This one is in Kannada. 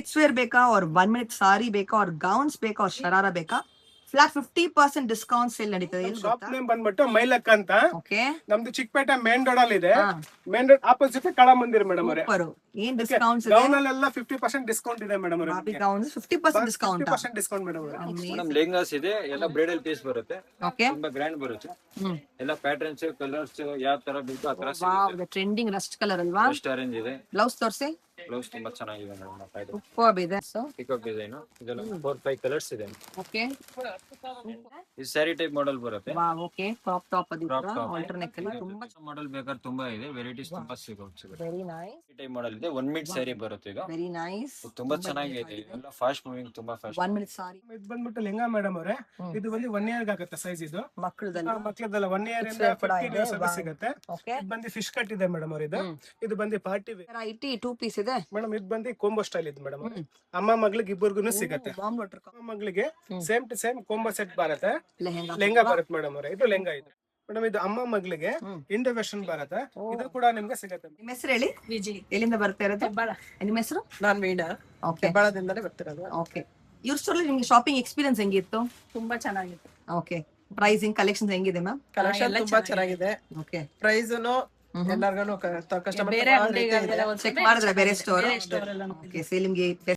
ಕಿಡ್ಸ್ ವೇರ್ ಬೇಕಾ और 1 ಮಿನಿಟ್ ಸಾರಿ ಬೇಕಾ और ಗೌನ್ಸ್ ಬೇಕಾ और ಶರಾರ ಬೇಕಾ ಫ್ಲಾಟ್ 50% ಡಿಸ್ಕೌಂಟ್ ಸೇಲ್ ನಡೀತದೆ ಎಲ್ಲಿ ಶಾಪ್ ಗೊತ್ತಾ? ನೇಮ್ ಬಂದ್ಬಿಟ್ಟು ಮೈಲಕ್ ಅಂತ. ಓಕೆ ನಮ್ದು ಚಿಕ್ಕಪೇಟೆ ಮೇನ್ ರೋಡ್ ಅಲ್ಲಿ ಇದೆ. ಮೇನ್ ರೋಡ್ ಆಪೋಸಿಟ್ ಕಳಾ ಮಂದಿರ್ ಮೇಡಮ್ ಅವರೇ. ಸೂಪರ್. ಏನ್ ಡಿಸ್ಕೌಂಟ್ಸ್ ಇದೆ? ಗೌನ್ ಅಲ್ಲೆಲ್ಲ 50% ಡಿಸ್ಕೌಂಟ್ ಇದೆ ಮೇಡಮ್ ಅವರೇ. Bobby gowns 50% discount. 50% discount madam ಅವರೇ. ಮೇಡಮ್ ಲೆಹಂಗಾಸ್ ಇದೆ, ಎಲ್ಲ ಬ್ರೈಡಲ್ ಪೀಸ್ ಬರುತ್ತೆ, ಓಕೆ ತುಂಬಾ ಗ್ರ್ಯಾಂಡ್ ಬರುತ್ತೆ. ಎಲ್ಲ ಪ್ಯಾಟರ್ನ್ಸ್ ಕಲರ್ಸ್ ಯಾವ ತರ ಬೇಕು ಆ ತರ ವಾವ್ ಟ್ರೆಂಡಿಂಗ್ ರಸ್ಟ್ ಕಲರ್ ಅಲ್ವಾ? ಫಸ್ಟ್ ಆರೆಂಜ್ ಇದೆ. ಬ್ಲೌಸ್ ತೋರಿಸಿ. ಬ್ಲೌಸ್ ತುಂಬಾ ಚೆನ್ನಾಗಿದೆ ಮೇಡಮ್. ಸೂಪರ್ ಇದೆ. ಸೊ ಪಿಕಾಕ್ ಡಿಸೈನ್ ಇದೆಲ್ಲ 4-5 ಕಲರ್ಸ್ ಇದೆ. ಓಕೆ ಈ ಸ್ಯಾರಿ ಟೈಪ್ ಮಾಡೆಲ್ ಬರುತ್ತೆ. ವಾವ್ ಓಕೆ ಟಾಪ್ ಟಾಪ್ ಅದು Crop top. ಆಲ್ಟರ್ನೇಟ್ ಅಲ್ಲಿ ತುಂಬಾ ಮಾಡೆಲ್ ಬೇಕಾದ್ರೆ ತುಂಬಾ ಇದೆ, ವೆರೈಟೀಸ್ ತುಂಬಾ ಸಿಗುತ್ತೆ. ವೆರಿ ನೈಸ್ ಈ ಟೈಪ್ ಮಾಡೆಲ್ ಇದೆ, 1 ಮೀಟರ್ ಸ್ಯಾರಿ ಬರುತ್ತೆ ಇದು. Very nice. ಇದು ತುಂಬಾ ಚೆನ್ನಾಗಿದೆ, ಎಲ್ಲ ಫಾಸ್ಟ್ ಮೂವಿಂಗ್, ತುಂಬಾ ಫಾಸ್ಟ್. 1 ಮಿನಿಟ್ ಸಾರಿ ಇದು ಬಂದ್ಬಿಟ್ಟು ಲೆಹಂಗಾ ಮೇಡಮ್ ಅವರೇ. ಇದು ಬಂದು 1 ಇಯರ್ ಆಗುತ್ತೆ ಸೈಜ್ ಇದು. ಮಕ್ಕಳದಲ್ಲಿ ಮಕ್ಕಳದಲ್ಲ 1 ಇಯರ್ ಇಂದ 50 ಡೇಸ್ ಸಿಗುತ್ತೆ. ಓಕೆ ಇದು ಬಂದು ಫಿಶ್ ಕಟ್ ಇದೆ ಮೇಡಮ್ ಅವ್ರ ಇದು ಬಂದು ಪಾರ್ಟಿ ವೇರ್. ವೆರೈಟಿ 2 ಪೀಸ್ ಇದೆ ಮೇಡಮ್ ಇದು ಬಂದು ಕೋಂಬೋ ಸ್ಟೈಲ್ ಇದೆ ಮೇಡಮ್. ಅಮ್ಮ ಮಗಳಿಗೆ ಇಬ್ಬರಿಗೂ ಸಿಗುತ್ತೆ. ಬಾಂಬ್ ವಾಟರ್ ಅಮ್ಮ ಮಗಳಿಗೆ same to same combo set ಬರುತ್ತೆ. ಲೆಹಂಗಾ ಲೆಹಂಗಾ ಬರುತ್ತೆ ಮೇಡಮ್ ಅವರೇ. ಇದು ಲೆಹಂಗಾ ಇದು ಮೇಡಮ್. ಇದು ಅಮ್ಮ ಮಗಳಿಗೆ ಇಂಡೋ ವೆಸ್ಟರ್ನ್ ಬರುತ್ತೆ. ಇದು ಕೂಡ ನಿಮ್ಗೆ ಸಿಗುತ್ತೆ. ನಿಮ್ಮ ಹೆಸರು ಹೇಳಿ. ವಿಜಿ ಎಲ್ಲಿಂದ ಬರ್ತಾ ಇರೋದು? ನಿಮ್ಮ ಹೆಸರು? ನಾನ್ ವೀಣಾ ಓಕೆ ಹೆಬ್ಬಾಳದಿಂದಲೇ ಬರ್ತಿರೋದು. ಓಕೆ ಇವ್ರ ಸ್ಟೋರ್ ನಿಮ್ಗೆ ಶಾಪಿಂಗ್ ಎಕ್ಸ್ಪೀರಿಯನ್ಸ್ ಹೆಂಗಿತ್ತು? ತುಂಬಾ ಚೆನ್ನಾಗಿತ್ತು. ಓಕೆ ಪ್ರೈಸಿಂಗ್ ಕಲೆಕ್ಷನ್ಸ್ ಹೆಂಗಿದೆ ಮ್ಯಾಮ್? ಕಲೆಕ್ಷನ್ ಎಲ್ಲ ತುಂಬಾ ಚೆನ್ನಾಗಿದೆ. ಓಕೆ ಪ್ರೈಸ್ನು ಎಲ್ಲಾರ್ಗು ಕಸ್ಟಮರ್ ಬೇರೆ ಅಂಗಡಿಗಳಿಗೆಲ್ಲ ಚೆಕ್ ಮಾಡಿದ್ರೆ ಬೇರೆ ಸ್ಟೋರ್? ಸ್ಟೋರ್ ಎಲ್ಲ ಓಕೆ ಸೇಲಿಂಗ್ಗೆ